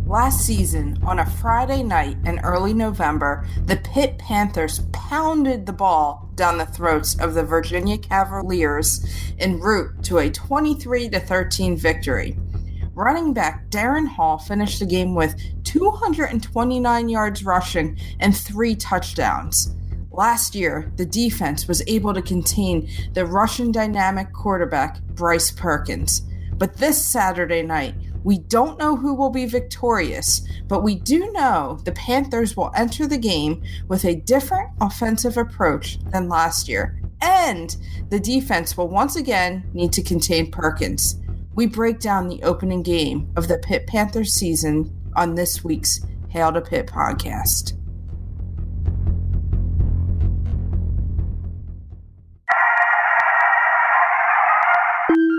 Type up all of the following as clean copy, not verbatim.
Last season, on a Friday night in early November, the Pitt Panthers pounded the ball down the throats of the Virginia Cavaliers en route to a 23-13 victory. Running back Darren Hall finished the game with 229 yards rushing and 3 touchdowns. Last year, the defense was able to contain the Russian dynamic quarterback Bryce Perkins. But this Saturday night, we don't know who will be victorious, but we do know the Panthers will enter the game with a different offensive approach than last year, and the defense will once again need to contain Perkins. We break down the opening game of the Pitt Panthers season on this week's Hail to Pitt podcast.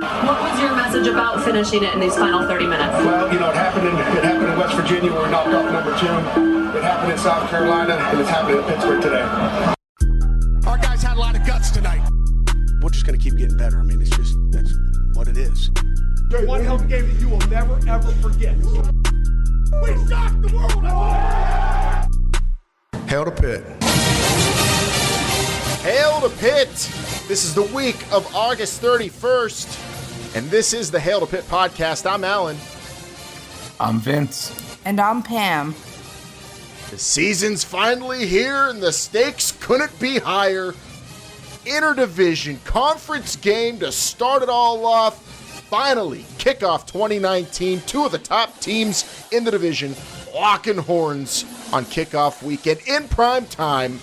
What was your message about finishing it in these final 30 minutes? Well, it happened in West Virginia where we knocked off number 2. It happened in South Carolina, and it's happening in Pittsburgh today. Our guys had a lot of guts tonight. We're just going to keep getting better. I mean, that's what it is. One hell of a game that you will never, ever forget. We shocked the world! Hail to Pitt. Hail to Pitt! This is the week of August 31st, and this is the Hail to Pitt podcast. I'm Alan. I'm Vince. And I'm Pam. The season's finally here, and the stakes couldn't be higher. Interdivision conference game to start it all off. Finally, kickoff 2019. 2 of the top teams in the division locking horns on kickoff weekend in prime time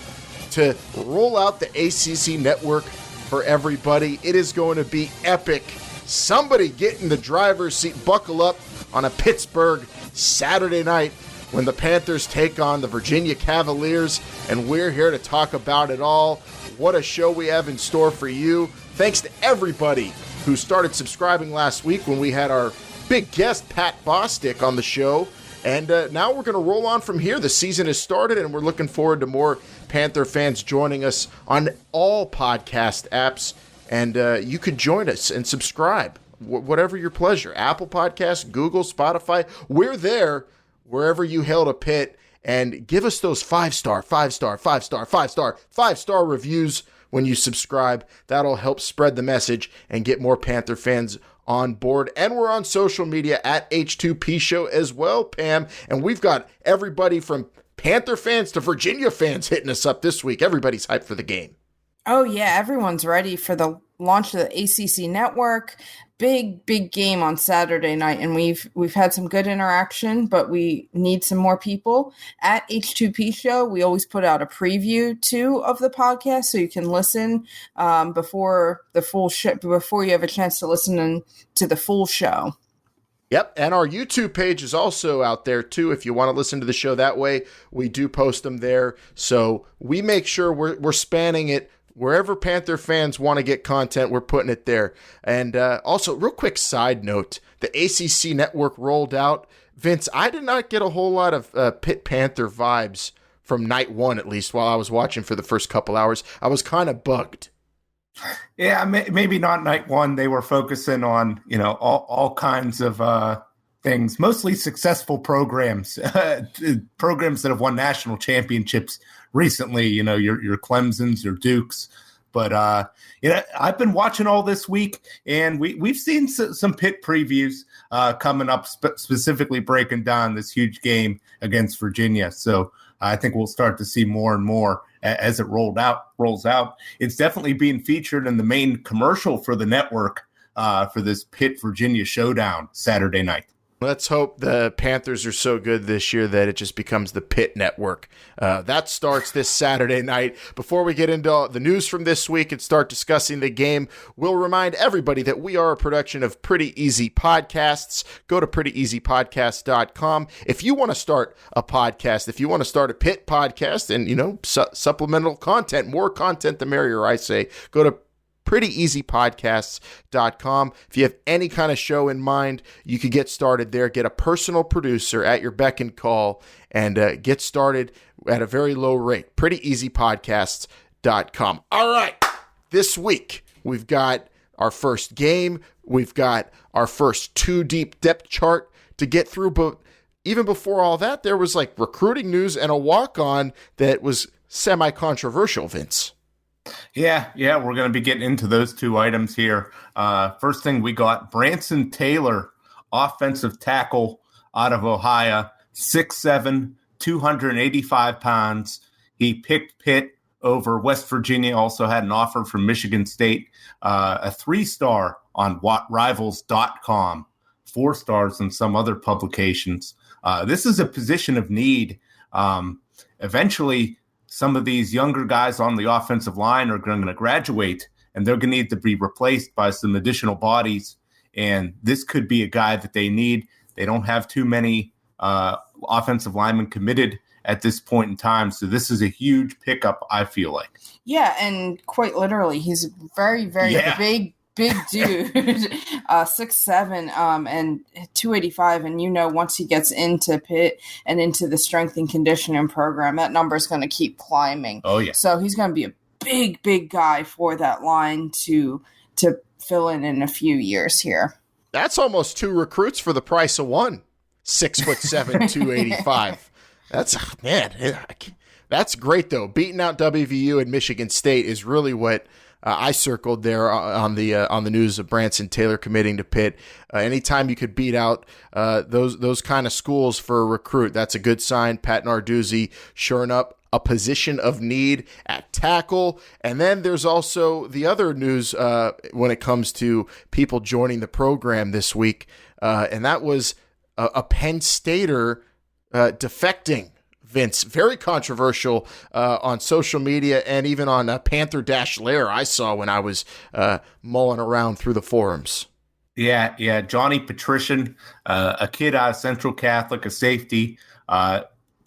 to roll out the ACC network for everybody. It is going to be epic. Somebody get in the driver's seat, buckle up on a Pittsburgh Saturday night when the Panthers take on the Virginia Cavaliers, and we're here to talk about it all. What a show we have in store for you. Thanks to everybody who started subscribing last week when we had our big guest, Pat Bostic, on the show. And now we're going to roll on from here. The season has started, and we're looking forward to more Panther fans joining us on all podcast apps. And you could join us and subscribe, whatever your pleasure. Apple Podcasts, Google, Spotify. We're there wherever you hail to Pitt. And give us those 5-star reviews when you subscribe. That'll help spread the message and get more Panther fans on board. And we're on social media at H2P Show as well, Pam. And we've got everybody from Panther fans to Virginia fans hitting us up this week. Everybody's hyped for the game. Oh, yeah. Everyone's ready for the launch of the ACC network. Big game on Saturday night, and we've had some good interaction, but we need some more people. At H2P Show, we always put out a preview too of the podcast, so you can listen before the full show, before you have a chance to listen to the full show. Yep, and our YouTube page is also out there too. If you want to listen to the show that way, we do post them there. So we make sure we're spanning it. Wherever Panther fans want to get content, we're putting it there. And also, real quick side note, the ACC network rolled out. Vince, I did not get a whole lot of Pitt Panther vibes from night one, at least, while I was watching for the first couple hours. I was kind of bugged. Yeah, maybe not night one. They were focusing on, all kinds of things, mostly successful programs, programs that have won national championships recently, your Clemsons, your Dukes. But, I've been watching all this week, and we've seen some Pitt previews coming up, specifically breaking down this huge game against Virginia. So I think we'll start to see more and more as it rolls out. It's definitely being featured in the main commercial for the network for this Pitt-Virginia showdown Saturday night. Let's hope the Panthers are so good this year that it just becomes the Pitt Network. That starts this Saturday night. Before we get into the news from this week and start discussing the game, we'll remind everybody that we are a production of Pretty Easy Podcasts. Go to prettyeasypodcast.com. If you want to start a podcast, if you want to start a Pitt podcast and, supplemental content, more content the merrier, I say, go to prettyeasypodcasts.com. If you have any kind of show in mind, you could get started there, get a personal producer at your beck and call, and get started at a very low rate. prettyeasypodcasts.com. All right, this week we've got our first game. We've got our first 2 deep depth chart to get through, but even before all that, there was like recruiting news and a walk-on that was semi-controversial, Vince. Yeah, we're going to be getting into those two items here. First thing we got, Branson Taylor, offensive tackle out of Ohio, 6'7", 285 pounds. He picked Pitt over West Virginia, also had an offer from Michigan State, a 3-star on Rivals.com, 4 stars in some other publications. This is a position of need. Eventually, some of these younger guys on the offensive line are going to graduate, and they're going to need to be replaced by some additional bodies. And this could be a guy that they need. They don't have too many offensive linemen committed at this point in time. So this is a huge pickup, I feel like. Yeah, and quite literally, he's very, very big dude, 6'7", and 285. And once he gets into Pitt and into the strength and conditioning program, that number is going to keep climbing. Oh yeah. So he's going to be a big guy for that line to fill in a few years here. That's almost 2 recruits for the price of one. 6'7", 285. That's great though. Beating out WVU and Michigan State is really what I circled there on the news of Branson Taylor committing to Pitt. Anytime you could beat out those kind of schools for a recruit, that's a good sign. Pat Narduzzi shoring up a position of need at tackle. And then there's also the other news when it comes to people joining the program this week, and that was a Penn Stater defecting. Vince, very controversial on social media and even on Panther-Lair I saw when I was mulling around through the forums. Yeah. Johnny Patrician, a kid out of Central Catholic, a safety,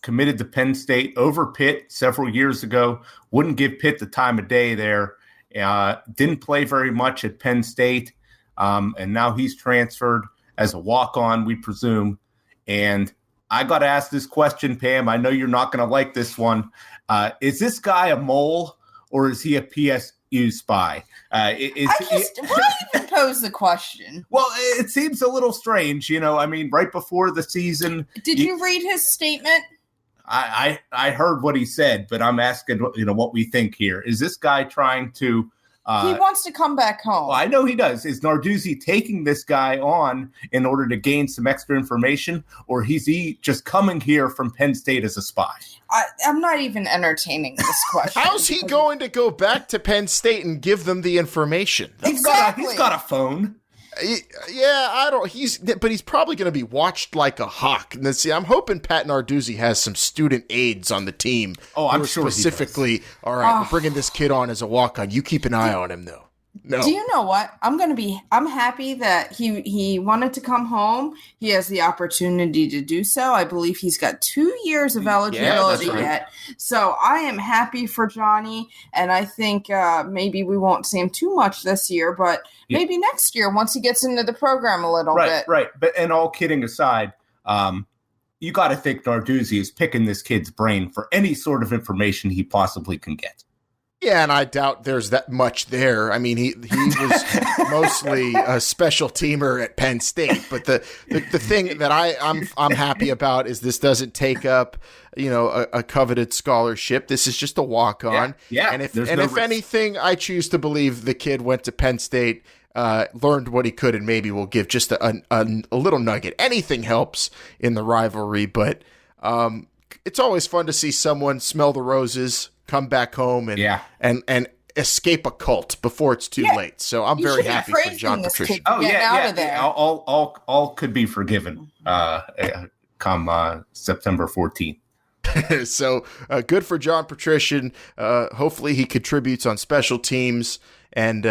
committed to Penn State over Pitt several years ago. Wouldn't give Pitt the time of day there. Didn't play very much at Penn State, and now he's transferred as a walk-on, we presume. And I got to ask this question, Pam. I know you're not going to like this one. Is this guy a mole or is he a PSU spy? Why even pose the question? Well, it seems a little strange, right before the season. Did you read his statement? I heard what he said, but I'm asking, what we think here. Is this guy trying to... he wants to come back home. Well, I know he does. Is Narduzzi taking this guy on in order to gain some extra information, or is he just coming here from Penn State as a spy? I'm not even entertaining this question. How's he going to go back to Penn State and give them the information? He's got a phone. Yeah, but he's probably going to be watched like a hawk. And see, I'm hoping Pat Narduzzi has some student aides on the team. Oh, I'm sure specifically. All right, we're bringing this kid on as a walk-on. You keep an eye on him, though. No. Do you know what? I'm happy that he wanted to come home. He has the opportunity to do so. I believe he's got 2 years of eligibility yet. So I am happy for Johnny, and I think maybe we won't see him too much this year, but maybe next year once he gets into the program a little bit. Right. But and all kidding aside, you got to think Narduzzi is picking this kid's brain for any sort of information he possibly can get. Yeah, and I doubt there's that much there. I mean, he was mostly a special teamer at Penn State. But the thing that I'm happy about is this doesn't take up, a coveted scholarship. This is just a walk-on. Yeah. And if anything, I choose to believe the kid went to Penn State, learned what he could, and maybe will give just a little nugget. Anything helps in the rivalry, but it's always fun to see someone smell the roses, come back home and escape a cult before it's too late. So I'm very happy for John Patrician. Oh yeah. All could be forgiven come September 14th. So good for John Patrician. Hopefully he contributes on special teams and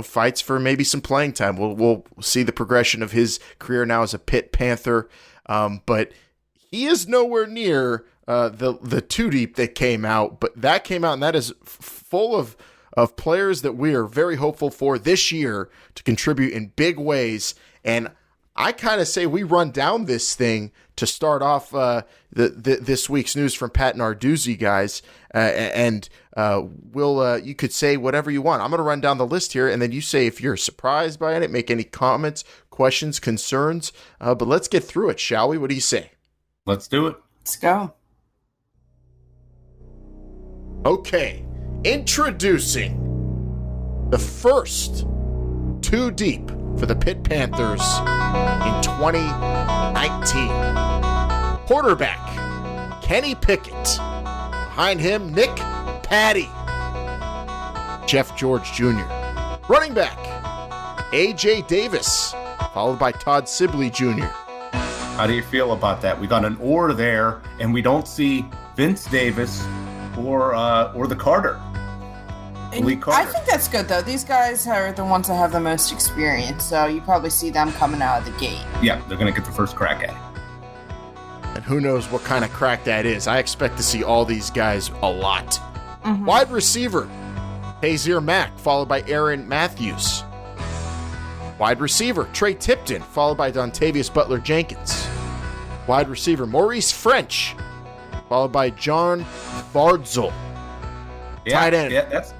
fights for maybe some playing time. We'll see the progression of his career now as a Pitt Panther, but he is nowhere near the two deep that came out, but that came out, and that is full of players that we are very hopeful for this year to contribute in big ways. And I kind of say we run down this thing to start off this week's news from Pat Narduzzi, guys, and you could say whatever you want. I'm going to run down the list here, and then you say if you're surprised by it, make any comments, questions, concerns. But let's get through it, shall we? What do you say? Let's do it. Let's go. Okay, introducing the first two deep for the Pitt Panthers in 2019. Quarterback, Kenny Pickett. Behind him, Nick Patty. Jeff George Jr. Running back, A.J. Davis, followed by Todd Sibley Jr. How do you feel about that? We got an or there, and we don't see Vince Davis or the Carter. Lee Carter. I think that's good, though. These guys are the ones that have the most experience, so you probably see them coming out of the gate. Yeah, they're going to get the first crack at it. And who knows what kind of crack that is. I expect to see all these guys a lot. Mm-hmm. Wide receiver, Hazier Mack, followed by Aaron Matthews. Wide receiver, Trey Tipton, followed by Dontavius Butler-Jenkins. Wide receiver, Maurice French, followed by John Bardzel. Yeah, Tight end. Yeah, that's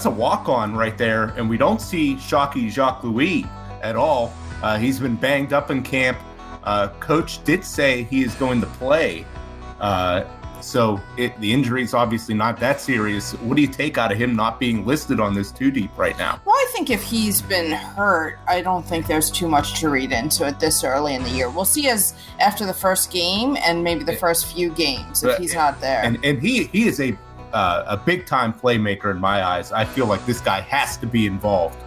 a walk-on right there, and we don't see Shockey Jacques-Louis at all. He's been banged up in camp. Coach did say he is going to play, so the injury's obviously not that serious. What do you take out of him not being listed on this two deep right now? Well, I think if he's been hurt, I don't think there's too much to read into it this early in the year. We'll see as after the first game and maybe the first few games if he's not there. And he is a big time playmaker in my eyes. I feel like this guy has to be involved,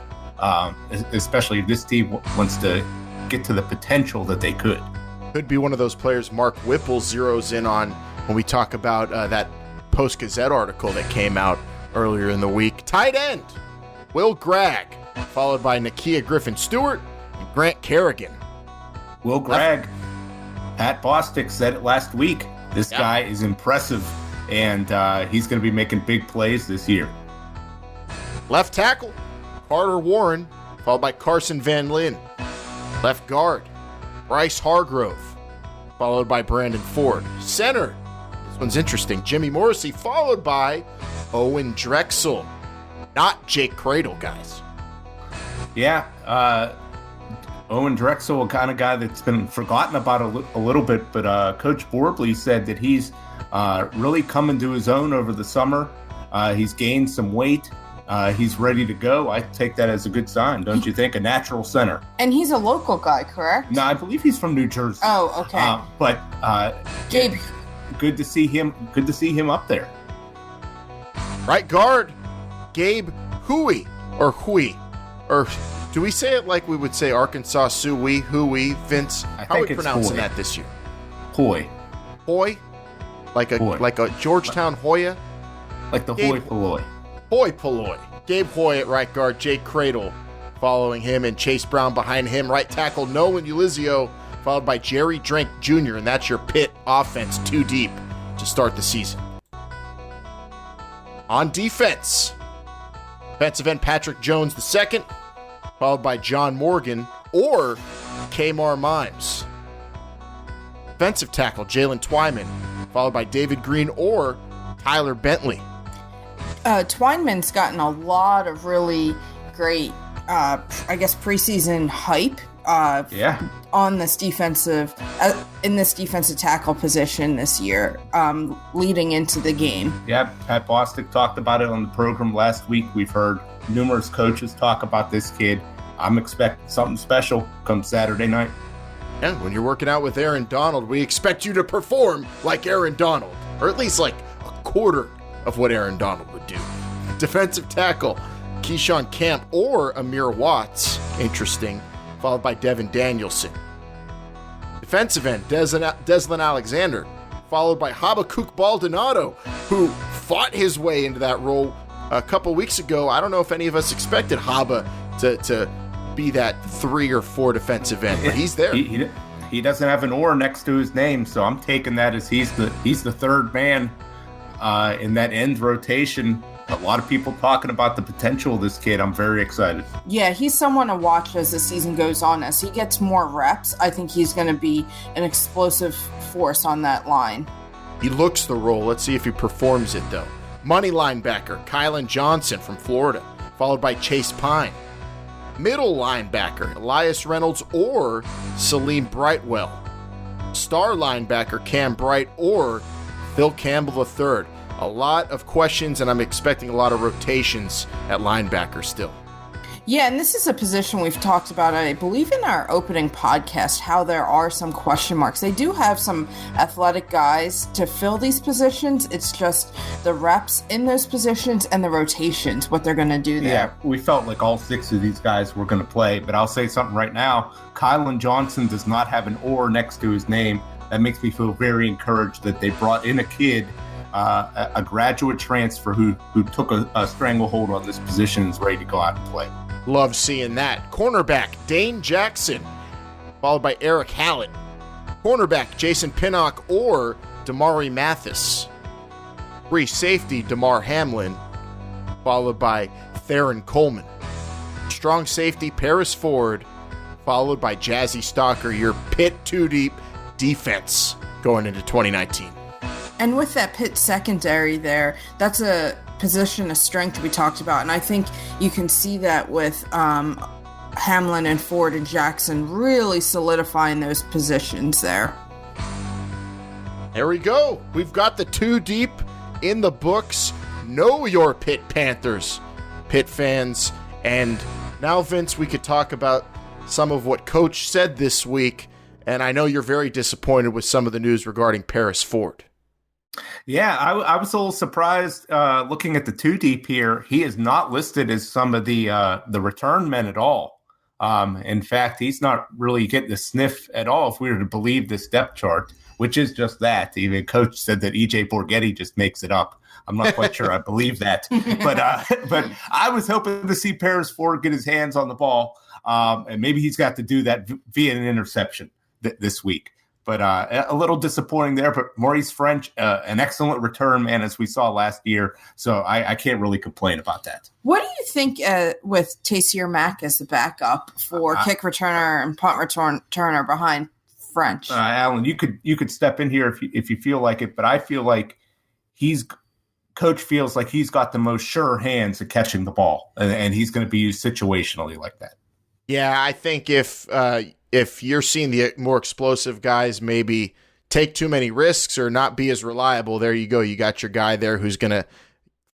especially if this team wants to get to the potential that they could. Could be one of those players Mark Whipple zeroes in on when we talk about that Post-Gazette article that came out earlier in the week. Tight end, Will Gregg, followed by Nakia Griffin-Stewart and Grant Kerrigan. Will Gregg, Pat Bostic said it last week. This guy is impressive, and he's going to be making big plays this year. Left tackle, Carter Warren, followed by Carson Van Lin. Left guard, Bryce Hargrove, followed by Brandon Ford. Center, this one's interesting, Jimmy Morrissey, followed by Owen Drexel. Not Jake Cradle, guys. Yeah, Owen Drexel, a kind of guy that's been forgotten about a little bit, but Coach Borbley said that he's really coming to his own over the summer. He's gained some weight. He's ready to go. I take that as a good sign, don't you think? A natural center. And he's a local guy, correct? No, I believe he's from New Jersey. Oh, okay. But Gabe, good to see him. Good to see him up there. Right guard, Gabe Huey, or do we say it like we would say Arkansas Sioux, Huey, Vince? How are we pronouncing that this year? Hoy. Hoy? Like a Georgetown Hoya? Like the Gabe, Hoy Polloi. Hoy Polloi. Gabe Hoy at right guard, Jake Cradle following him, and Chase Brown behind him. Right tackle, Nolan Ulizio, followed by Jerry Drink Jr., and that's your Pitt offense, too deep to start the season. On defense, defensive end Patrick Jones II, followed by John Morgan or Kmar Mimes. Defensive tackle Jalen Twyman, followed by David Green or Tyler Bentley. Twyman's gotten a lot of really great, preseason hype. On this defensive, in this defensive tackle position this year, leading into the game. Yeah, Pat Bostic talked about it on the program last week. We've heard numerous coaches talk about this kid. I'm expecting something special come Saturday night. And when you're working out with Aaron Donald, we expect you to perform like Aaron Donald, or at least like a quarter of what Aaron Donald would do. Defensive tackle, Keyshawn Camp or Amir Watts, interesting, followed by Devin Danielson. Defensive end, Deslin Alexander, followed by Habakkuk Baldonado, who fought his way into that role a couple weeks ago. I don't know if any of us expected Haba to be that 3 or 4 defensive end, but he's there. He doesn't have an or next to his name, so I'm taking that as he's the third man in that end rotation. A lot of people talking about the potential of this kid. I'm very excited. Yeah, he's someone to watch as the season goes on. As he gets more reps, I think he's going to be an explosive force on that line. He looks the role. Let's see if he performs it, though. Money linebacker, Kylan Johnson from Florida, followed by Chase Pine. Middle linebacker, Elias Reynolds or Salim Brightwell. star linebacker Cam Bright, or Phil Campbell III? A lot of questions, and I'm expecting a lot of rotations at linebacker still. Yeah, and this is a position we've talked about, I believe, in our opening podcast, how there are some question marks. They do have some athletic guys to fill these positions. It's just the reps in those positions and the rotations, what they're going to do there. Yeah, we felt like all 6 of these guys were going to play, but I'll say something right now. Kylan Johnson does not have an "or" next to his name. That makes me feel very encouraged that they brought in a kid, a graduate transfer who took a stranglehold on this position and is ready to go out and play. Love seeing that. Cornerback Dane Jackson, followed by Eric Hallett. Cornerback Jason Pinnock or Damari Mathis. Free safety Damar Hamlin, followed by Theron Coleman. Strong safety Paris Ford, followed by Jazzy Stalker, your Pitt 2-deep defense going into 2019. And with that Pitt secondary there, that's a position of strength we talked about, and I think you can see that with Hamlin and Ford and Jackson really solidifying those positions there. There we go. We've got the 2 deep in the books. Know your Pitt Panthers, Pitt fans. And now, Vince, we could talk about some of what Coach said this week, and I know you're very disappointed with some of the news regarding Paris Ford. Yeah, I was a little surprised looking at the 2 deep here. He is not listed as some of the return men at all. In fact, he's not really getting the sniff at all if we were to believe this depth chart, which is just that. Even Coach said that E.J. Borghetti just makes it up. I'm not quite sure I believe that. But I was hoping to see Paris Ford get his hands on the ball, and maybe he's got to do that via an interception this week. But a little disappointing there. But Maurice French, an excellent return man, as we saw last year. So I can't really complain about that. What do you think with Taysier Mack as the backup for kick returner and punt returner behind French? Alan, you could step in here if you feel like it. But I feel like Coach feels like he's got the most sure hands at catching the ball, and he's going to be used situationally like that. Yeah, I think if you're seeing the more explosive guys maybe take too many risks or not be as reliable, there you go. You got your guy there who's going to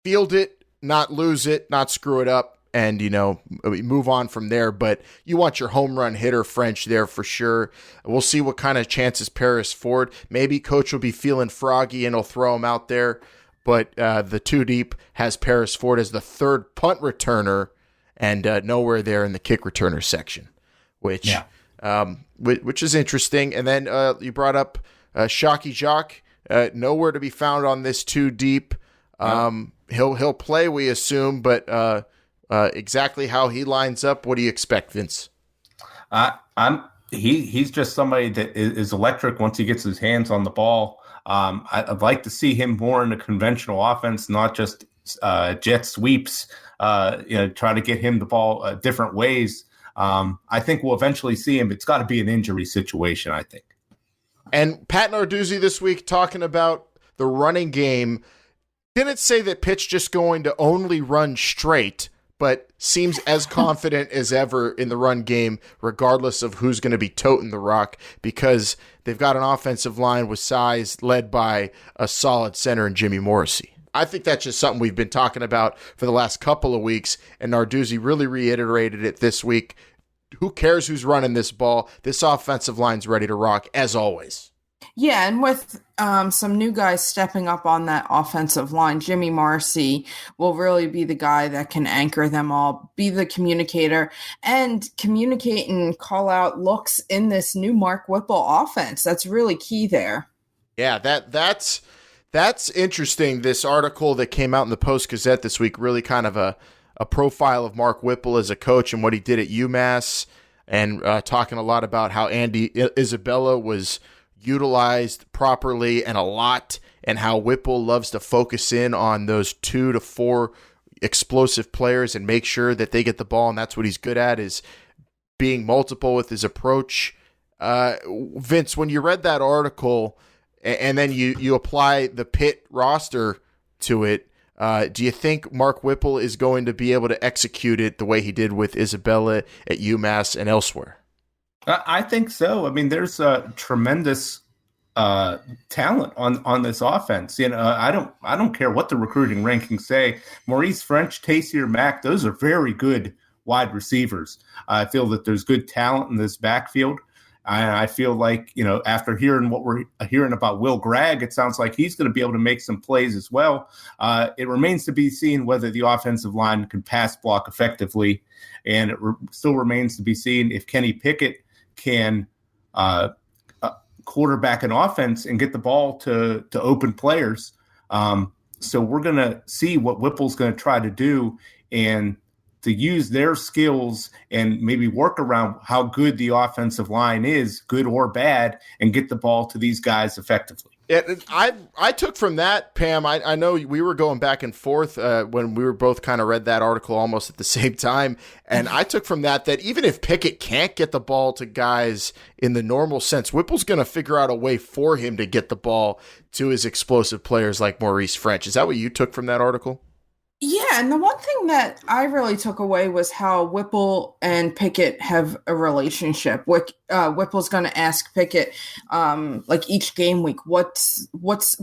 field it, not lose it, not screw it up, and, move on from there. But you want your home run hitter French there for sure. We'll see what kind of chances Paris Ford. Maybe Coach will be feeling froggy and he'll throw him out there. But the 2 deep has Paris Ford as the 3rd punt returner and nowhere there in the kick returner section, which is interesting. And then you brought up Shockey Jacques, nowhere to be found on this 2 deep. He'll play, we assume, but exactly how he lines up, what do you expect, Vince? He's just somebody that is electric once he gets his hands on the ball. I'd like to see him more in a conventional offense, not just jet sweeps. Try to get him the ball different ways. I think we'll eventually see him. It's got to be an injury situation, I think. And Pat Narduzzi this week talking about the running game didn't say that Pitt's just going to only run straight, but seems as confident as ever in the run game, regardless of who's going to be toting the rock, because they've got an offensive line with size led by a solid center in Jimmy Morrissey. I think that's just something we've been talking about for the last couple of weeks, and Narduzzi really reiterated it this week. Who cares who's running this ball? This offensive line's ready to rock, as always. Yeah, and with some new guys stepping up on that offensive line, Jimmy Morrissey will really be the guy that can anchor them all, be the communicator, and communicate and call out looks in this new Mark Whipple offense. That's really key there. Yeah, that's interesting. This article that came out in the Post-Gazette this week, really kind of a profile of Mark Whipple as a coach and what he did at UMass, and talking a lot about how Andy Isabella was utilized properly and a lot, and how Whipple loves to focus in on those 2 to 4 explosive players and make sure that they get the ball, and that's what he's good at, is being multiple with his approach. Vince, when you read that article and then you apply the Pitt roster to it, do you think Mark Whipple is going to be able to execute it the way he did with Isabella at UMass and elsewhere? I think so. I mean, there's a tremendous talent on this offense. I don't care what the recruiting rankings say. Maurice French, Taysier Mack, those are very good wide receivers. I feel that there's good talent in this backfield. I feel like, after hearing what we're hearing about Will Gregg, it sounds like he's going to be able to make some plays as well. It remains to be seen whether the offensive line can pass block effectively, and it still remains to be seen if Kenny Pickett can quarterback an offense and get the ball to open players. So we're going to see what Whipple's going to try to do and to use their skills and maybe work around how good the offensive line is, good or bad, and get the ball to these guys effectively. Yeah, I took from that, Pam, I know we were going back and forth when we were both kind of read that article almost at the same time, and I took from that even if Pickett can't get the ball to guys in the normal sense, Whipple's going to figure out a way for him to get the ball to his explosive players like Maurice French. Is that what you took from that article? Yeah, and the one thing that I really took away was how Whipple and Pickett have a relationship. Whipple's going to ask Pickett, like each game week, what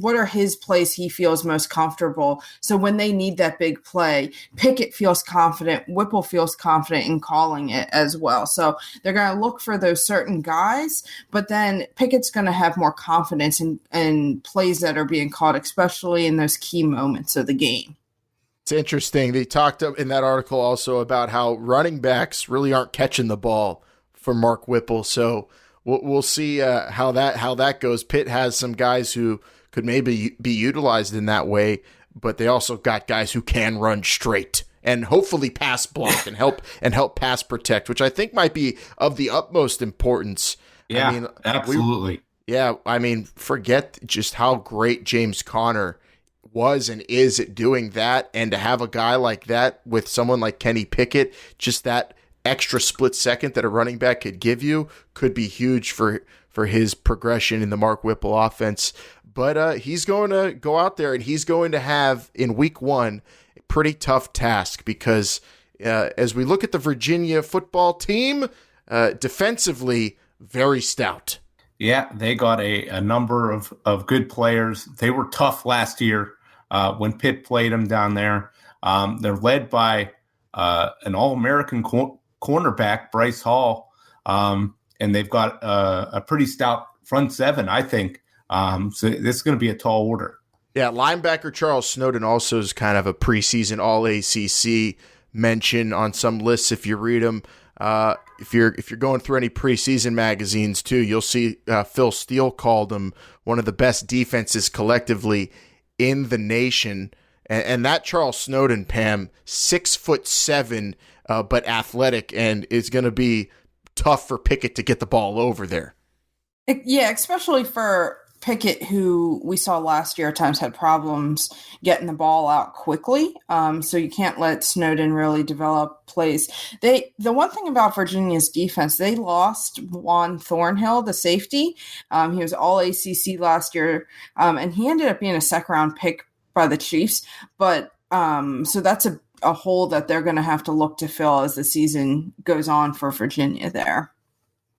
are his plays he feels most comfortable. So when they need that big play, Pickett feels confident, Whipple feels confident in calling it as well. So they're going to look for those certain guys, but then Pickett's going to have more confidence in plays that are being called, especially in those key moments of the game. It's interesting. They talked in that article also about how running backs really aren't catching the ball for Mark Whipple. So we'll see how that goes. Pitt has some guys who could maybe be utilized in that way, but they also got guys who can run straight and hopefully pass block and help pass protect, which I think might be of the utmost importance. Yeah, absolutely. Forget just how great James Conner was and is at doing that, and to have a guy like that with someone like Kenny Pickett, just that extra split second that a running back could give you could be huge for his progression in the Mark Whipple offense. But he's going to go out there and he's going to have in week 1 a pretty tough task because as we look at the Virginia football team, defensively very stout. Yeah, they got a number of good players. They were tough last year when Pitt played them down there. They're led by an All-American cornerback, Bryce Hall, and they've got a pretty stout front seven, I think. So this is going to be a tall order. Yeah, linebacker Charles Snowden also is kind of a preseason All-ACC mention on some lists if you read them. If you're going through any preseason magazines too, you'll see Phil Steele called him one of the best defenses collectively in the nation. And that Charles Snowden, Pam, 6'7", but athletic, and is going to be tough for Pickett to get the ball over there. Yeah, especially for Pickett, who we saw last year at times had problems getting the ball out quickly. So you can't let Snowden really develop plays. The one thing about Virginia's defense, they lost Juan Thornhill, the safety. He was all ACC last year, and he ended up being a second-round pick by the Chiefs. But so that's a hole that they're going to have to look to fill as the season goes on for Virginia there.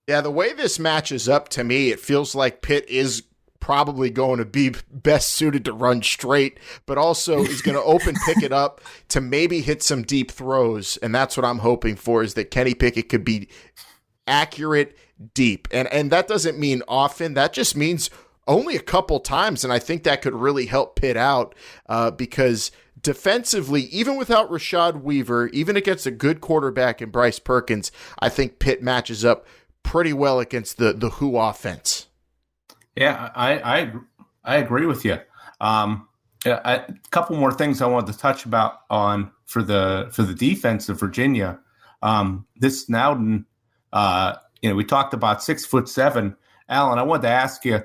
Yeah, the way this matches up to me, it feels like Pitt is probably going to be best suited to run straight, but also is going to open Pickett up to maybe hit some deep throws. And that's what I'm hoping for, is that Kenny Pickett could be accurate deep. And that doesn't mean often. That just means only a couple times. And I think that could really help Pitt out because defensively, even without Rashad Weaver, even against a good quarterback in Bryce Perkins, I think Pitt matches up pretty well against the Who offense. Yeah, I agree with you. A couple more things I wanted to touch on for the defense of Virginia. This Snowden, we talked about 6'7". Alan, I wanted to ask you,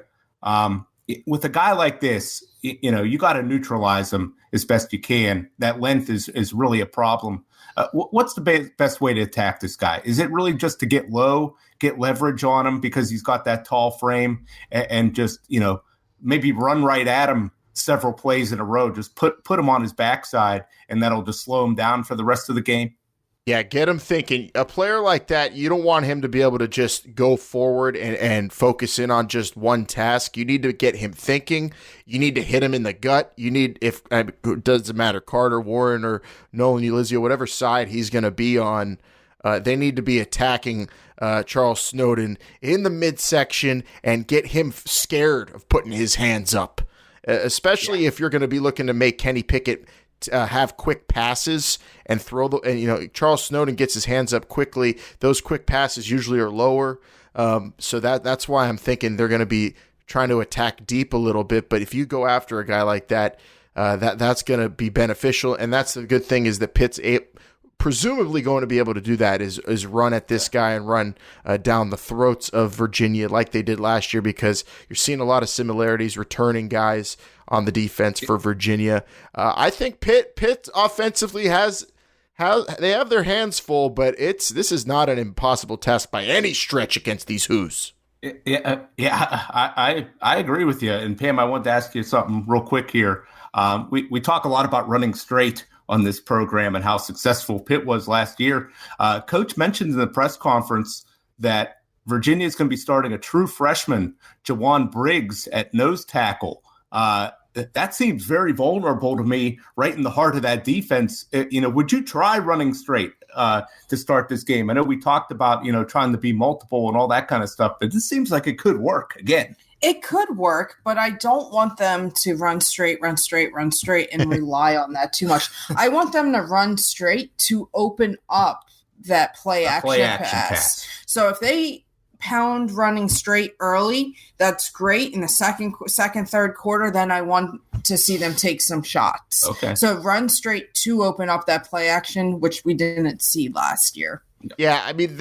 with a guy like this, you got to neutralize him as best you can. That length is really a problem. What's the best way to attack this guy? Is it really just to get low, get leverage on him because he's got that tall frame and just, maybe run right at him several plays in a row, just put him on his backside, and that'll just slow him down for the rest of the game? Yeah, get him thinking. A player like that, you don't want him to be able to just go forward and focus in on just one task. You need to get him thinking. You need to hit him in the gut. You need, it doesn't matter, Carter, Warren, or Nolan Ulizio, whatever side he's going to be on, they need to be attacking Charles Snowden in the midsection and get him scared of putting his hands up, especially if you're going to be looking to make Kenny Pickett have quick passes and throw Charles Snowden gets his hands up quickly. Those quick passes usually are lower. So that's why I'm thinking they're going to be trying to attack deep a little bit. But if you go after a guy like that, that's going to be beneficial. And that's the good thing, is that Pitt's presumably going to be able to do that, is run at this guy and run down the throats of Virginia like they did last year, because you're seeing a lot of similarities, returning guys on the defense for Virginia. I think Pitt offensively they have their hands full, but this is not an impossible task by any stretch against these Hoos. Yeah, I agree with you. And Pam, I wanted to ask you something real quick here. We talk a lot about running straight on this program and how successful Pitt was last year. Coach mentioned in the press conference that Virginia is going to be starting a true freshman, Jawan Briggs, at nose tackle. That seems very vulnerable to me, right in the heart of that defense. Would you try running straight to start this game? I know we talked about, trying to be multiple and all that kind of stuff, but this seems like it could work again. It could work, but I don't want them to run straight, and rely on that too much. I want them to run straight to open up that play action pass. So if they pound running straight early, that's great. In the second, third quarter, then I want to see them take some shots. Okay. So run straight to open up that play action, which we didn't see last year. Yeah, I mean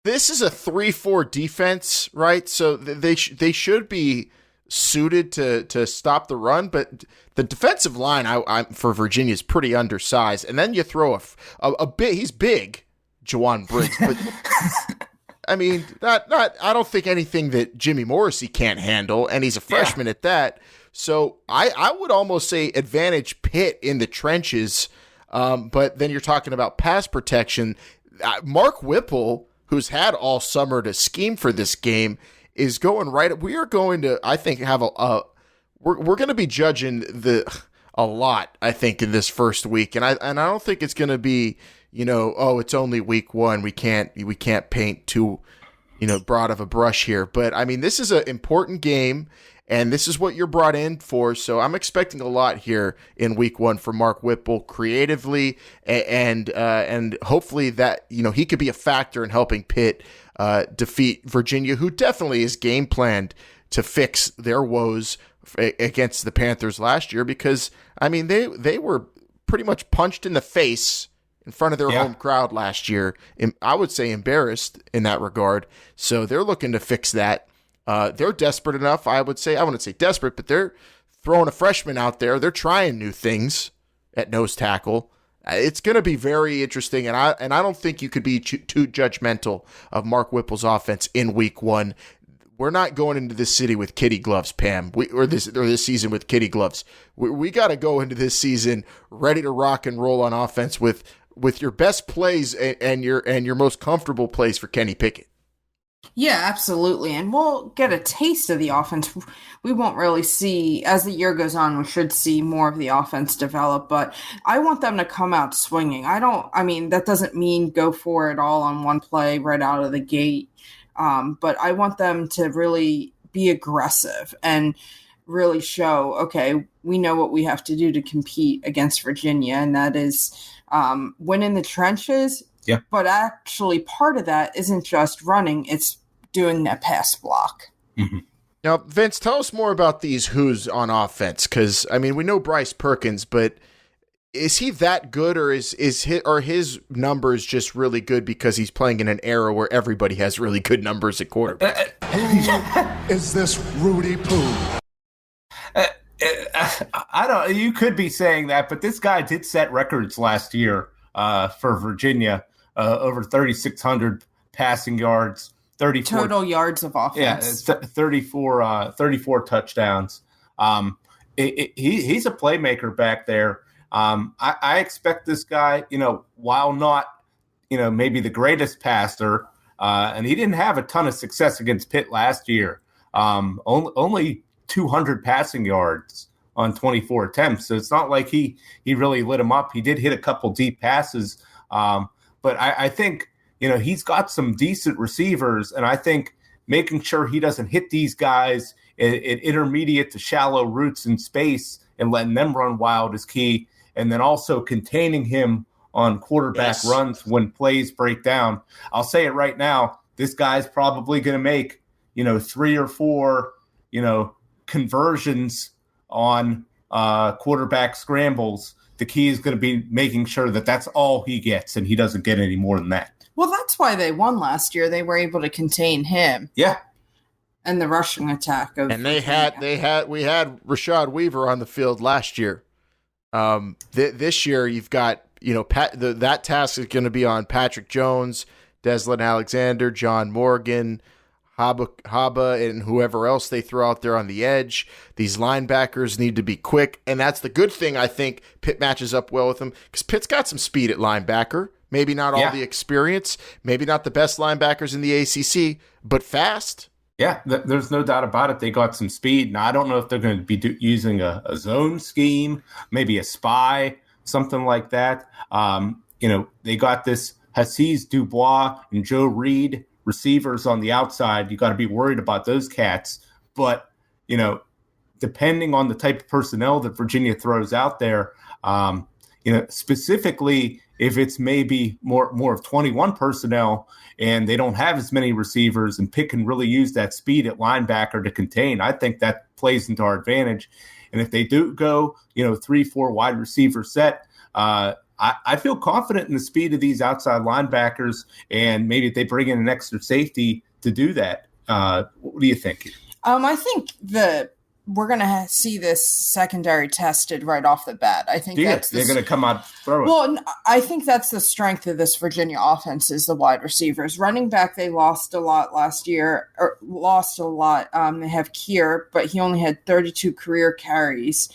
this is a 3-4 defense, right? So they should be suited to stop the run, but the defensive line for Virginia is pretty undersized. And then you throw a bit. He's big, Jawan Briggs, but I mean, I don't think anything that Jimmy Morrissey can't handle, and he's a freshman at that. So I would almost say advantage Pitt in the trenches, but then you're talking about pass protection. Mark Whipple, who's had all summer to scheme for this game, is going right. We are going to, I think, have we're going to be judging a lot, I think, in this first week, and I don't think it's going to be, it's only week one, we can't paint too, broad of a brush here. But I mean, this is an important game, and this is what you're brought in for. So I'm expecting a lot here in week one for Mark Whipple creatively, and hopefully that, he could be a factor in helping Pitt defeat Virginia, who definitely is game planned to fix their woes against the Panthers last year, because I mean, they were pretty much punched in the face in front of their home crowd last year. I would say embarrassed in that regard. So they're looking to fix that. They're desperate enough, I would say. I wouldn't say desperate, but they're throwing a freshman out there. They're trying new things at nose tackle. It's going to be very interesting, and I don't think you could be too judgmental of Mark Whipple's offense in week one. We're not going into this city with kitty gloves, Pam, or this season with kitty gloves. We got to go into this season ready to rock and roll on offense with your best plays and your most comfortable plays for Kenny Pickett. Yeah, absolutely. And we'll get a taste of the offense. We won't really see, as the year goes on, we should see more of the offense develop, but I want them to come out swinging. That doesn't mean go for it all on one play right out of the gate. But I want them to really be aggressive and really show, okay, we know what we have to do to compete against Virginia, and that is win in the trenches. Yeah. But actually part of that isn't just running, it's doing that pass block. Mm-hmm. Now, Vince, tell us more about these Who's on offense, because, I mean, we know Bryce Perkins, but is he that good, or are his numbers just really good because he's playing in an era where everybody has really good numbers at quarterback? Who is this Rudy Poo? I don't. You could be saying that, but this guy did set records last year for Virginia. Over 3,600 passing yards, 34 total yards of offense. 34 touchdowns. He's a playmaker back there. I expect this guy, while not, maybe the greatest passer, and he didn't have a ton of success against Pitt last year. Only 200 passing yards on 24 attempts. So it's not like he really lit him up. He did hit a couple deep passes. But I think, he's got some decent receivers, and I think making sure he doesn't hit these guys at intermediate to shallow routes in space and letting them run wild is key. And then also containing him on quarterback runs when plays break down. I'll say it right now. This guy's probably going to make, 3 or 4, conversions on quarterback scrambles. The key is going to be making sure that that's all he gets and he doesn't get any more than that. Well, that's why they won last year. They were able to contain him. Yeah. And the rushing attack of we had Rashad Weaver on the field last year. This year you've got, that task is going to be on Patrick Jones, Deslin Alexander, John Morgan, Haba, and whoever else they throw out there on the edge. These linebackers need to be quick, and that's the good thing. I think Pitt matches up well with them because Pitt's got some speed at linebacker. Maybe not all the experience, maybe not the best linebackers in the ACC, but fast. Yeah, there's no doubt about it. They got some speed. Now, I don't know if they're going to be using a zone scheme, maybe a spy, something like that. They got this Hasise Dubois and Joe Reed receivers on the outside. You got to be worried about those cats. But, depending on the type of personnel that Virginia throws out there, specifically if it's maybe more of 21 personnel and they don't have as many receivers and Pitt can really use that speed at linebacker to contain, I think that plays into our advantage. And if they do go, 3-4 wide receiver set, I feel confident in the speed of these outside linebackers, and maybe if they bring in an extra safety to do that. What do you think? I think we're going to see this secondary tested right off the bat. I think they're going to come out throwing. Well, I think that's the strength of this Virginia offense is the wide receivers. Running back, they lost a lot last year. They have Keir, but he only had 32 career carries.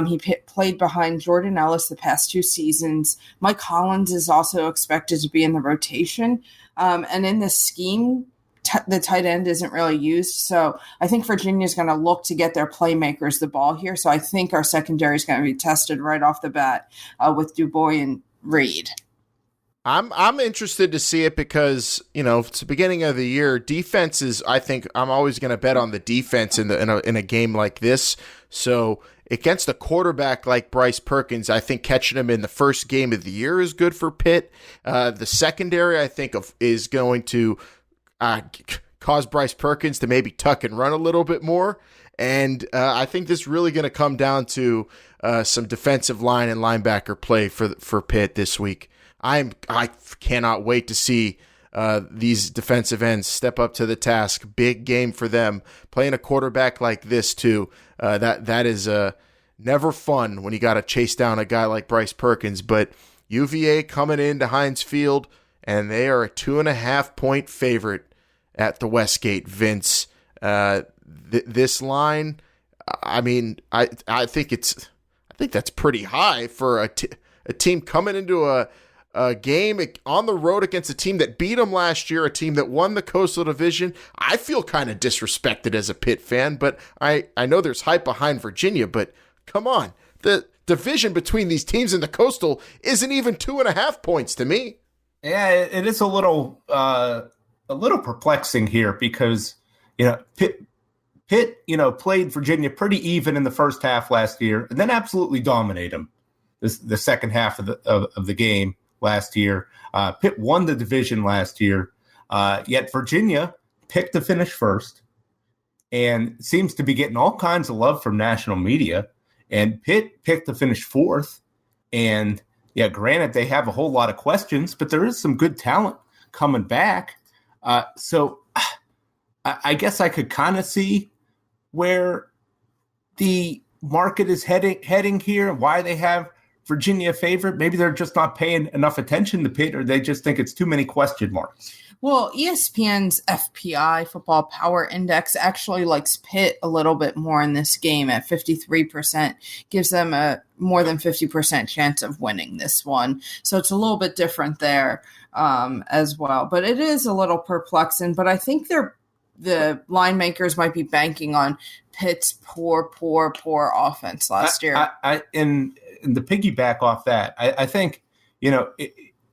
He played behind Jordan Ellis the past 2 seasons. Mike Collins is also expected to be in the rotation. And in this scheme, the tight end isn't really used. So I think Virginia is going to look to get their playmakers the ball here. So I think our secondary is going to be tested right off the bat with Dubois and Reed. I'm interested to see it because, it's the beginning of the year. Defenses, I think I'm always going to bet on the defense in a game like this. So against a quarterback like Bryce Perkins, I think catching him in the first game of the year is good for Pitt. The secondary, I think, is going to cause Bryce Perkins to maybe tuck and run a little bit more. And I think this is really going to come down to some defensive line and linebacker play for Pitt this week. I cannot wait to see these defensive ends step up to the task. Big game for them. Playing a quarterback like this too, that is never fun when you got to chase down a guy like Bryce Perkins. But UVA coming into Heinz Field, and they are a 2.5-point favorite at the Westgate, Vince. This line, I think that's pretty high for a team coming into a game on the road against a team that beat them last year, a team that won the Coastal Division. I feel kind of disrespected as a Pitt fan, but I know there's hype behind Virginia, but come on. The division between these teams in the Coastal isn't even 2.5 points to me. Yeah, it is a little perplexing here because, Pitt, played Virginia pretty even in the first half last year and then absolutely dominate them the second half of the game last year. Pitt won the division last year, yet Virginia picked to finish first and seems to be getting all kinds of love from national media. And Pitt picked to finish fourth. And yeah, granted, they have a whole lot of questions, but there is some good talent coming back. So I guess I could kind of see where the market is heading here, why they have Virginia favorite. Maybe they're just not paying enough attention to Pitt, or they just think it's too many question marks. Well, ESPN's FPI, Football Power Index, actually likes Pitt a little bit more in this game at 53%, gives them a more than 50% chance of winning this one. So it's a little bit different there as well. But it is a little perplexing, but I think the line makers might be banking on Pitt's poor offense last year. And the piggyback off that, I think,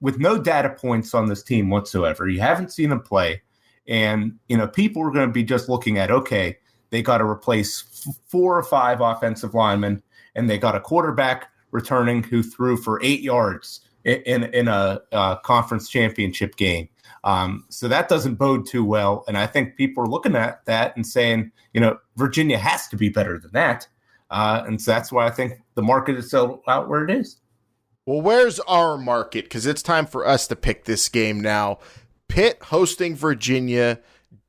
with no data points on this team whatsoever, you haven't seen them play, and people are going to be just looking at, okay, they got to replace 4 or 5 offensive linemen, and they got a quarterback returning who threw for 8 yards in a conference championship game. So that doesn't bode too well, and I think people are looking at that and saying, Virginia has to be better than that, and so that's why I think the market is settled out where it is. Well, where's our market? Because it's time for us to pick this game now. Pitt hosting Virginia,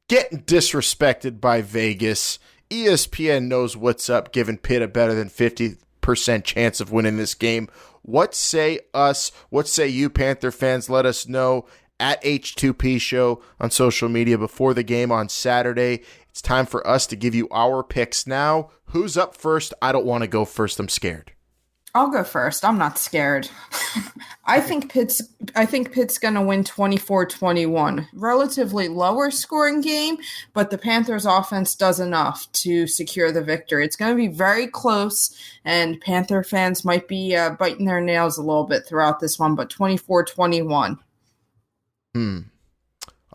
getting disrespected by Vegas. ESPN knows what's up, giving Pitt a better than 50% chance of winning this game. What say us? What say you, Panther fans? Let us know at H2P Show on social media before the game on Saturday. It's time for us to give you our picks now. Who's up first? I don't want to go first. I'm scared. I'll go first. I'm not scared. I think Pitt's going to win 24-21. Relatively lower scoring game, but the Panthers offense does enough to secure the victory. It's going to be very close, and Panther fans might be biting their nails a little bit throughout this one, but 24-21.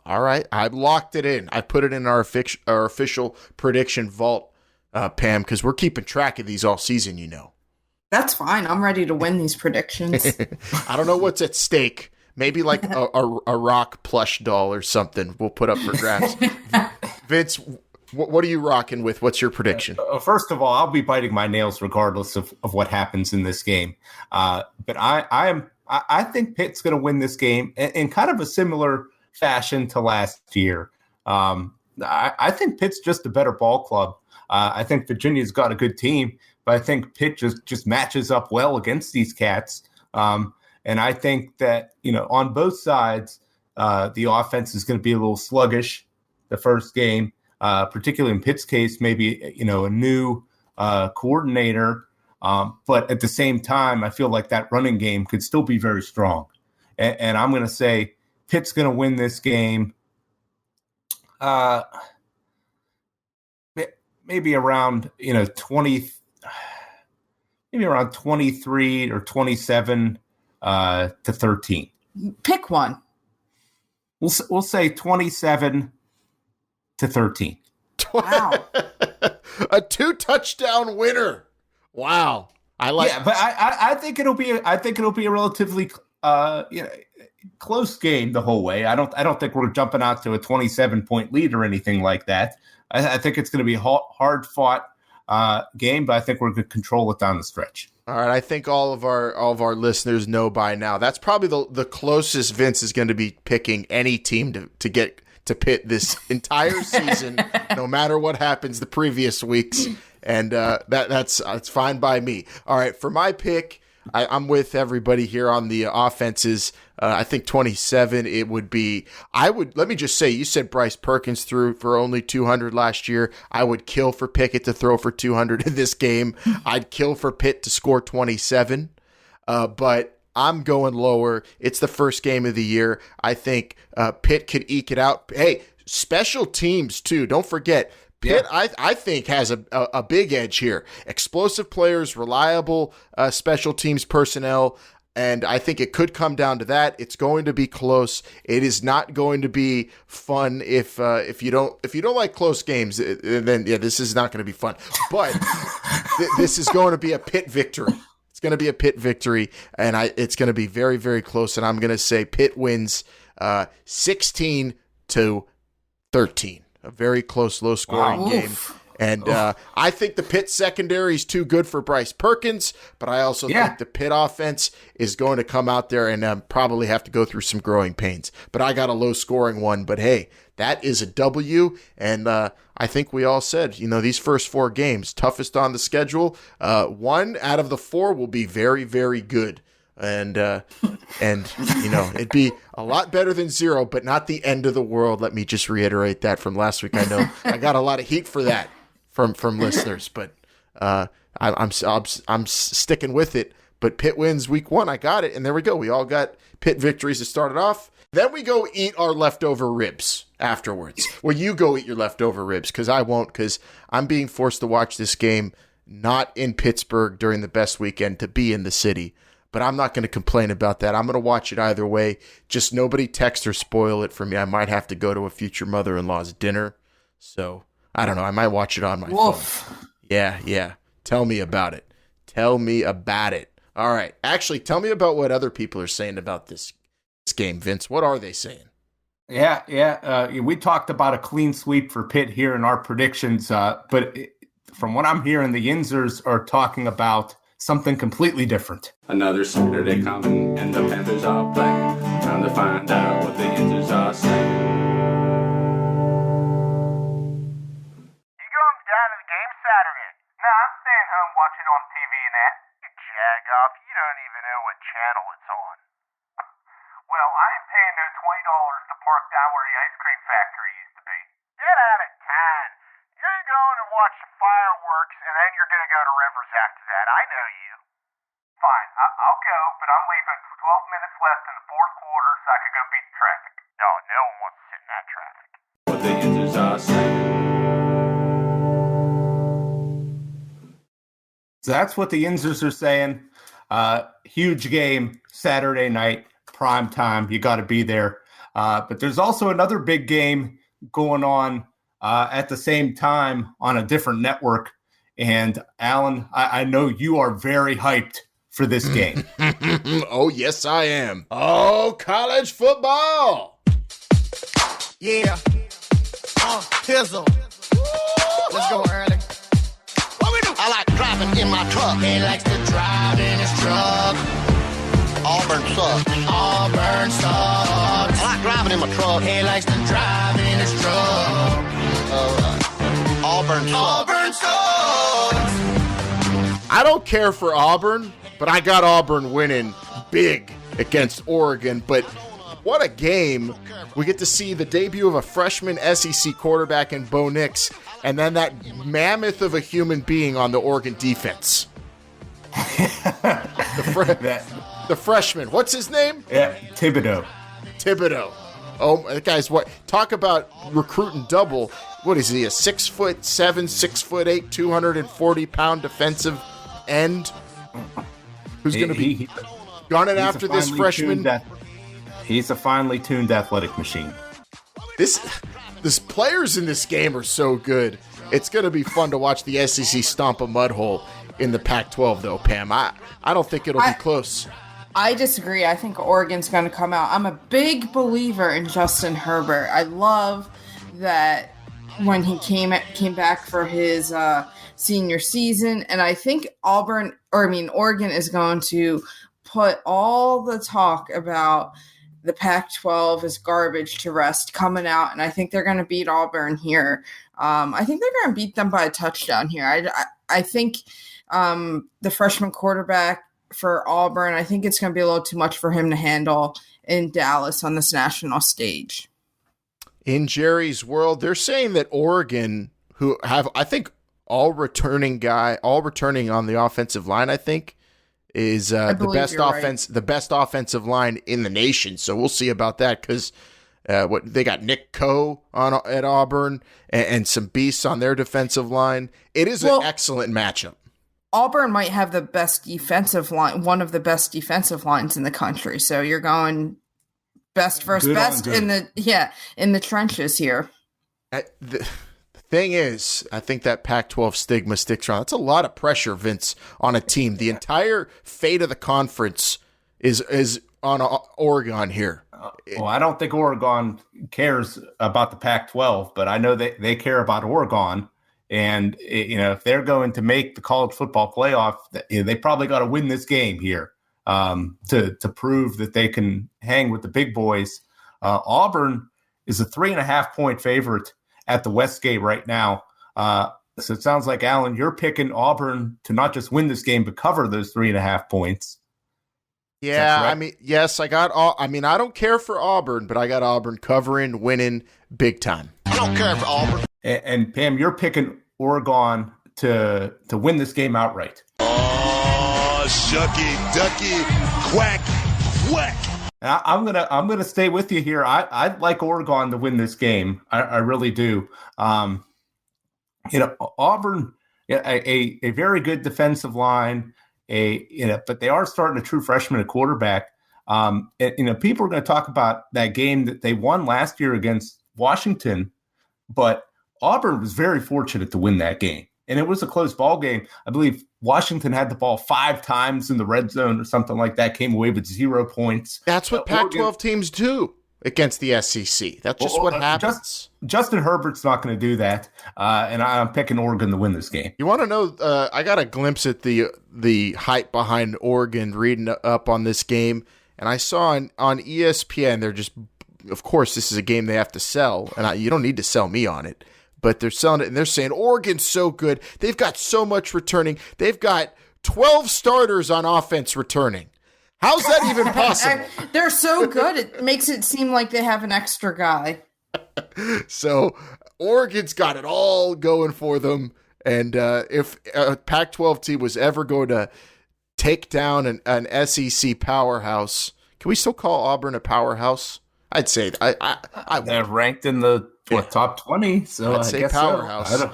All right. I've locked it in. I put it in our official prediction vault, Pam, because we're keeping track of these all season, That's fine. I'm ready to win these predictions. I don't know what's at stake. Maybe like a rock plush doll or something we'll put up for grabs. Vince, what are you rocking with? What's your prediction? First of all, I'll be biting my nails regardless of what happens in this game. But I think Pitt's going to win this game in kind of a similar fashion to last year. I think Pitt's just a better ball club. I think Virginia's got a good team, but I think Pitt just matches up well against these cats. And I think that, on both sides, the offense is going to be a little sluggish the first game, particularly in Pitt's case, maybe, a new coordinator. But at the same time, I feel like that running game could still be very strong. And I'm going to say Pitt's going to win this game. Maybe around 20, maybe around 23 or 27 to 13. Pick one. We'll say 27 to 13. Wow. A 2-touchdown winner. Wow. I like. Yeah, but I think it'll be a relatively close game the whole way. I don't think we're jumping out to a 27-point lead or anything like that. I think it's going to be a hard-fought game, but I think we're going to control it down the stretch. All right, I think all of our listeners know by now. That's probably the closest Vince is going to be picking any team to get to Pitt this entire season, no matter what happens the previous weeks, and that's fine by me. All right, for my pick, I'm with everybody here on the offenses. I think 27, it would be, let me just say, you said Bryce Perkins threw for only 200 last year. I would kill for Pickett to throw for 200 in this game. I'd kill for Pitt to score 27, but I'm going lower. It's the first game of the year. I think Pitt could eke it out. Hey, special teams too. Don't forget, Pitt, yeah. I think, has a big edge here. Explosive players, reliable special teams personnel, and I think it could come down to that. It's going to be close. It is not going to be fun if you don't like close games. Then this is not going to be fun. But this is going to be a Pitt victory. It's going to be a Pitt victory, and it's going to be very, very close. And I'm going to say Pitt wins 16-13. A very close, low-scoring game. And I think the Pitt secondary is too good for Bryce Perkins, but I also think the Pitt offense is going to come out there and probably have to go through some growing pains. But I got a low-scoring one. But, hey, that is a W, and I think we all said, these first 4 games, toughest on the schedule. 1 out of the 4 will be very, very good. And it'd be a lot better than 0, but not the end of the world. Let me just reiterate that from last week. I know I got a lot of heat for that from listeners, but I'm sticking with it. But Pitt wins week 1. I got it, and there we go. We all got Pitt victories to start it off. Then we go eat our leftover ribs afterwards. Well, you go eat your leftover ribs, because I won't, because I'm being forced to watch this game not in Pittsburgh during the best weekend to be in the city. But I'm not going to complain about that. I'm going to watch it either way. Just nobody text or spoil it for me. I might have to go to a future mother-in-law's dinner. So, I don't know. I might watch it on my phone. Yeah. Tell me about it. All right. Actually, tell me about what other people are saying about this game, Vince. What are they saying? Yeah. We talked about a clean sweep for Pitt here in our predictions, but from what I'm hearing, the Yinzers are talking about something completely different. Another Saturday coming, and the Panthers are playing. Time to find out what the Yinzers are saying. You going down to the game Saturday? No, I'm staying home watching on TV and that. You jag off, you don't even know what channel it's on. Well, I ain't paying no $20 to park down where the ice cream factory used to be. Get out of town. You're going to watch the fireworks, and then you're going to go to Rivers after that. I know you. Fine, I'll go, but I'm leaving 12 minutes left in the fourth quarter so I could go beat the traffic. No one wants to sit in that traffic. What the Yinzers are saying. So that's what the Yinzers are saying. Huge game Saturday night, prime time. You got to be there. But there's also another big game going on at the same time on a different network. And Alan, I know you are very hyped for this game. Oh, yes, I am. Oh, college football. Yeah. Pizzle. Let's go early. What we do? I like driving in my truck. He likes to drive in his truck. Auburn sucks. I like driving in my truck. He likes to drive in his truck. Auburn sucks. I don't care for Auburn, but I got Auburn winning big against Oregon. But what a game. We get to see the debut of a freshman SEC quarterback in Bo Nix, and then that mammoth of a human being on the Oregon defense. The freshman. What's his name? Yeah, Thibodeau. Oh, that guy's what? Talk about recruiting double. What is he? A 6'7", 6'8", 240-pound defensive end who's going to be gunning after this freshman. He's a finely tuned athletic machine. This players in this game are so good. It's going to be fun to watch the SEC stomp a mud hole in the Pac-12, though, Pam. I don't think it'll be close. I disagree. I think Oregon's going to come out. I'm a big believer in Justin Herbert. I love that when he came back for his senior season, and I think Oregon is going to put all the talk about the Pac-12 is garbage to rest coming out, and I think they're going to beat Auburn here. I think they're going to beat them by a touchdown here. I think the freshman quarterback for Auburn, I think it's going to be a little too much for him to handle in Dallas on this national stage. In Jerry's world, they're saying that Oregon, who have, I think, all returning on the offensive line, I think, is the best offensive line in the nation. So we'll see about that, because they got Nick Coe at Auburn and some beasts on their defensive line. It is an excellent matchup. Auburn might have the best defensive line, one of the best defensive lines in the country. So you're going best versus best in the trenches here. The thing is, I think that Pac-12 stigma sticks around. That's a lot of pressure, Vince, on a team. The entire fate of the conference is on Oregon here. Well, I don't think Oregon cares about the Pac-12, but I know they care about Oregon. And, if they're going to make the college football playoff, they probably got to win this game here to prove that they can hang with the big boys. Auburn is a 3.5-point favorite at the Westgate right now. So it sounds like, Alan, you're picking Auburn to not just win this game, but cover those 3.5 points. Yeah, I mean, yes, I don't care for Auburn, but I got Auburn covering, winning big time. I don't care for Auburn. And Pam, you're picking Oregon to win this game outright. Oh, shucky, ducky, quack, quack. I'm gonna stay with you here. I'd like Oregon to win this game. I really do. Auburn, a very good defensive line. But they are starting a true freshman at quarterback. People are going to talk about that game that they won last year against Washington, but Auburn was very fortunate to win that game. And it was a close ball game. I believe Washington had the ball 5 times in the red zone or something like that, came away with 0 points. That's what Pac-12 teams do against the SEC. That's just what happens. Justin Herbert's not going to do that, and I'm picking Oregon to win this game. You want to know, I got a glimpse at the hype behind Oregon reading up on this game, and I saw on ESPN, they're just, of course, this is a game they have to sell, and you don't need to sell me on it. But they're selling it, and they're saying Oregon's so good. They've got so much returning. They've got 12 starters on offense returning. How's that even possible? They're so good, it makes it seem like they have an extra guy. So Oregon's got it all going for them. And if a Pac-12 team was ever going to take down an SEC powerhouse, can we still call Auburn a powerhouse? I'd say they're ranked in the top 20, so I'd say powerhouse. So.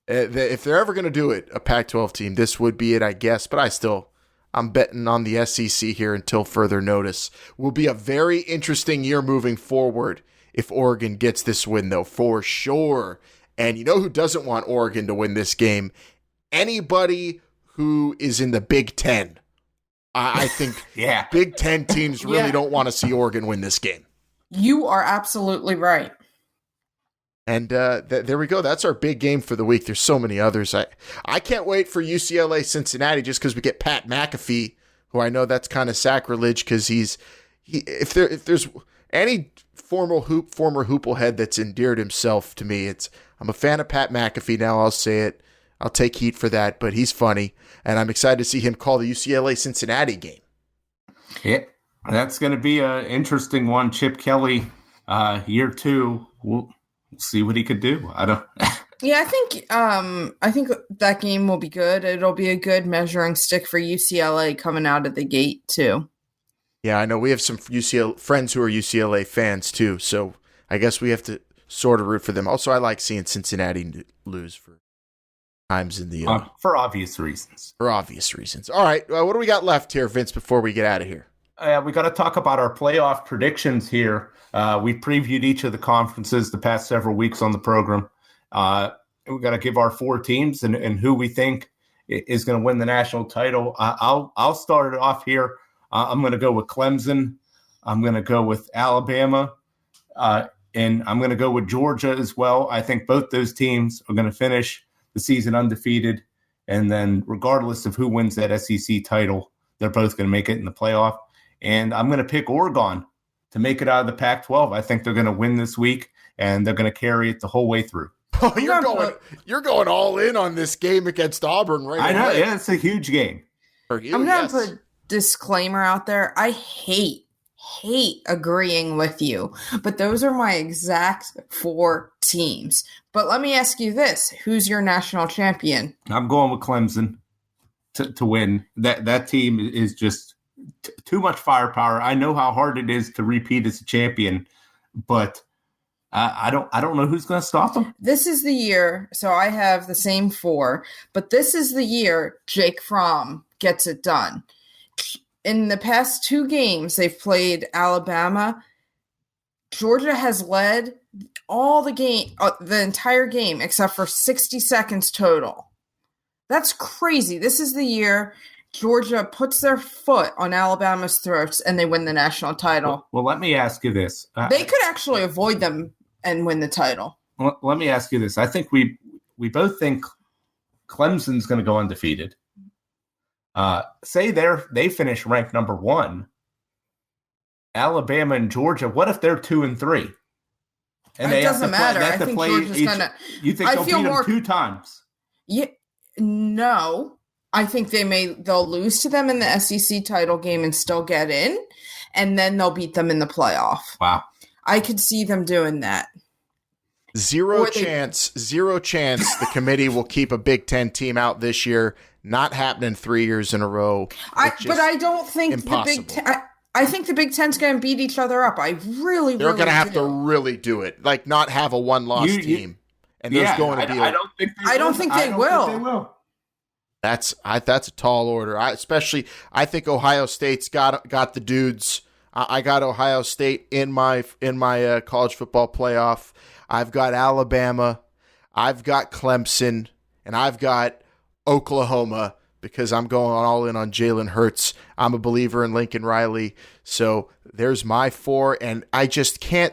If they're ever going to do it, a Pac-12 team, this would be it, I guess. But I'm betting on the SEC here until further notice. Will be a very interesting year moving forward if Oregon gets this win, though, for sure. And you know who doesn't want Oregon to win this game? Anybody who is in the Big Ten. I think Big Ten teams really don't want to see Oregon win this game. You are absolutely right. And there we go. That's our big game for the week. There's so many others. I can't wait for UCLA Cincinnati just because we get Pat McAfee, who I know that's kind of sacrilege because if there's any former Hoople head that's endeared himself to me, I'm a fan of Pat McAfee now. I'll say it. I'll take heat for that, but he's funny, and I'm excited to see him call the UCLA Cincinnati game. Yeah, that's going to be an interesting one. Chip Kelly, year 2. We'll see what he could do. Yeah, I think that game will be good. It'll be a good measuring stick for UCLA coming out of the gate too. Yeah, I know we have some UCLA friends who are UCLA fans too, so I guess we have to sort of root for them. Also, I like seeing Cincinnati lose for times in the for obvious reasons. For obvious reasons. All right, what do we got left here, Vince? Before we get out of here, we got to talk about our playoff predictions here. We previewed each of the conferences the past several weeks on the program. We got to give our 4 teams and who we think is going to win the national title. I'll start it off here. I'm going to go with Clemson. I'm going to go with Alabama. And I'm going to go with Georgia as well. I think both those teams are going to finish the season undefeated. And then regardless of who wins that SEC title, they're both going to make it in the playoff. And I'm going to pick Oregon to make it out of the Pac-12. I think they're going to win this week, and they're going to carry it the whole way through. Oh, you're going all in on this game against Auburn right I know, away. yeah, it's a huge game. I'm going to put a disclaimer out there. I hate agreeing with you, but those are my exact 4 teams. But let me ask you this. Who's your national champion? I'm going with Clemson to win. That team is just too much firepower. I know how hard it is to repeat as a champion, but I don't know who's going to stop them. This is the year, so I have the same 4, but this is the year Jake Fromm gets it done. In the past 2 games, they've played Alabama. Georgia has led all the entire game, except for 60 seconds total. That's crazy. This is the year Georgia puts their foot on Alabama's throats and they win the national title. Well, let me ask you this. They could actually avoid them and win the title. Well, let me ask you this. I think we both think Clemson's going to go undefeated. Say they finish ranked number 1. Alabama and Georgia, what if they're 2 and 3? And it doesn't matter. I think Georgia's going to. You think they'll beat them 2 times? Yeah, no. I think they'll lose to them in the SEC title game and still get in, and then they'll beat them in the playoff. Wow. I could see them doing that. Zero chance the committee will keep a Big Ten team out this year. Not happening 3 years in a row. But I don't think impossible. the Big Ten. I think the Big Ten's going to beat each other up. I really, They're going to have do. to really do it. Like, not have a one-loss team. And there's going to be. I don't think they will. That's a tall order. I think Ohio State's got the dudes. I got Ohio State in my college football playoff. I've got Alabama, I've got Clemson, and I've got Oklahoma because I'm going all in on Jalen Hurts. I'm a believer in Lincoln Riley. So there's my 4, and I just can't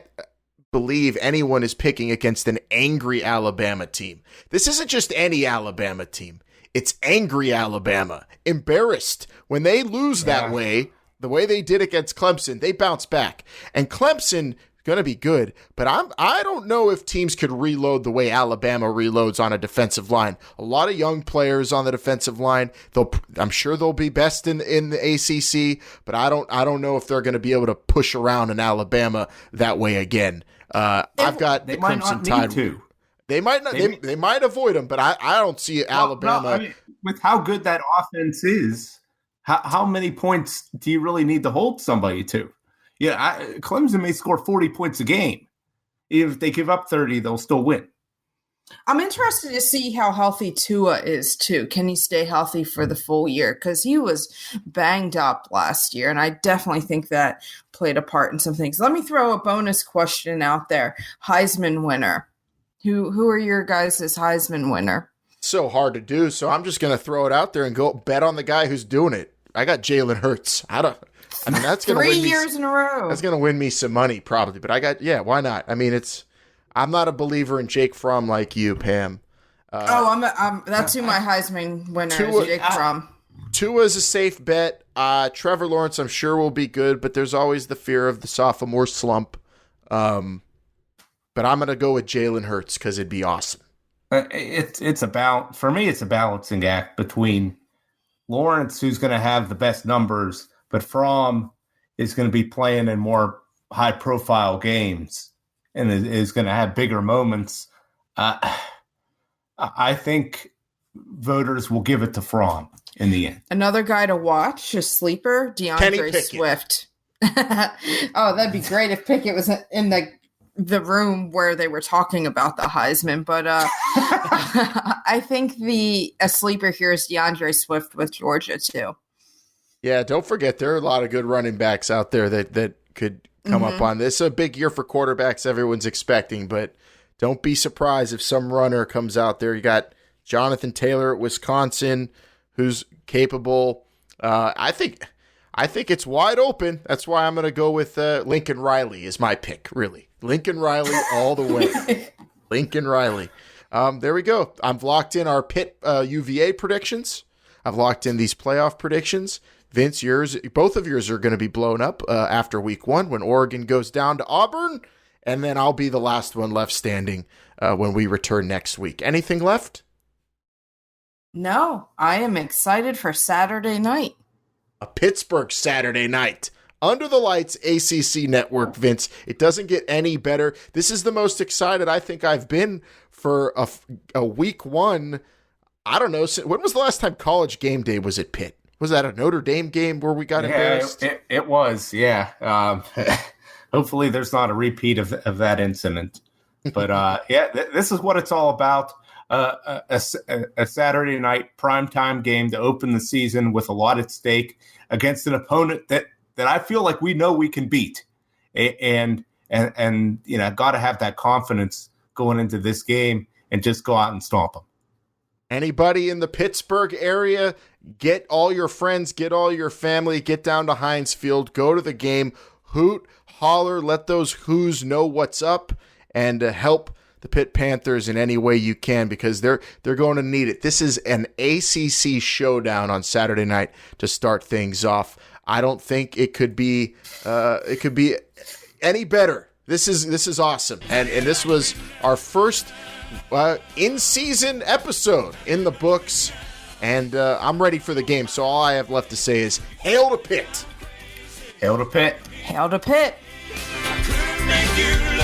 believe anyone is picking against an angry Alabama team. This isn't just any Alabama team. It's angry Alabama. Embarrassed. When they lose that way, the way they did against Clemson, they bounce back. And Clemson going to be good, but I don't know if teams could reload the way Alabama reloads on a defensive line. A lot of young players on the defensive line. I'm sure they'll be best in the ACC, but I don't know if they're going to be able to push around in Alabama that way again. I've got the Crimson Tide. They might not. They might avoid them, but I don't see Alabama. No, I mean, with how good that offense is, how many points do you really need to hold somebody to? Yeah, Clemson may score 40 points a game. If they give up 30, they'll still win. I'm interested to see how healthy Tua is, too. Can he stay healthy for the full year? Because he was banged up last year, and I definitely think that played a part in some things. Let me throw a bonus question out there. Heisman winner. Who are your guys' Heisman winner? So hard to do, so I'm just going to throw it out there and go bet on the guy who's doing it. I got Jalen Hurts. That's going to 3 years in a row. That's going to win me some money probably, but why not? I mean, I'm not a believer in Jake Fromm like you, Pam. That's who my Heisman winner is, Jake Fromm. Tua's a safe bet. Trevor Lawrence, I'm sure, will be good, but there's always the fear of the sophomore slump. But I'm going to go with Jalen Hurts because it'd be awesome. For me, it's a balancing act between Lawrence, who's going to have the best numbers, but Fromm is going to be playing in more high-profile games and is going to have bigger moments. I think voters will give it to Fromm in the end. Another guy to watch, a sleeper, DeAndre Swift. Oh, that'd be great if Pickett was in the room where they were talking about the Heisman. But I think a sleeper here is DeAndre Swift with Georgia, too. Yeah, don't forget there are a lot of good running backs out there that could come up on this. It's a big year for quarterbacks everyone's expecting, but don't be surprised if some runner comes out there. You got Jonathan Taylor at Wisconsin, who's capable. I think it's wide open. That's why I'm going to go with Lincoln Riley is my pick, really. Lincoln Riley all the way. Lincoln Riley. There we go. I've locked in our Pitt UVA predictions. I've locked in these playoff predictions. Vince, both of yours are going to be blown up after week 1 when Oregon goes down to Auburn, and then I'll be the last one left standing when we return next week. Anything left? No, I am excited for Saturday night. A Pittsburgh Saturday night. Under the lights, ACC Network, Vince. It doesn't get any better. This is the most excited I think I've been for a week 1. I don't know. When was the last time College Game Day was at Pitt? Was that a Notre Dame game where we got embarrassed? It was, yeah. Hopefully there's not a repeat of that incident. But, this is what it's all about. A Saturday night primetime game to open the season with a lot at stake against an opponent that I feel like we know we can beat. And got to have that confidence going into this game and just go out and stomp them. Anybody in the Pittsburgh area, get all your friends, get all your family, get down to Heinz Field, go to the game, hoot, holler, let those Who's know what's up, and help the Pitt Panthers in any way you can because they're going to need it. This is an ACC showdown on Saturday night to start things off. I don't think it could be any better. This is awesome, and this was our first in-season episode in the books. And I'm ready for the game, so all I have left to say is hail to Pitt. Hail to Pitt. Hail to Pitt. Couldn't make you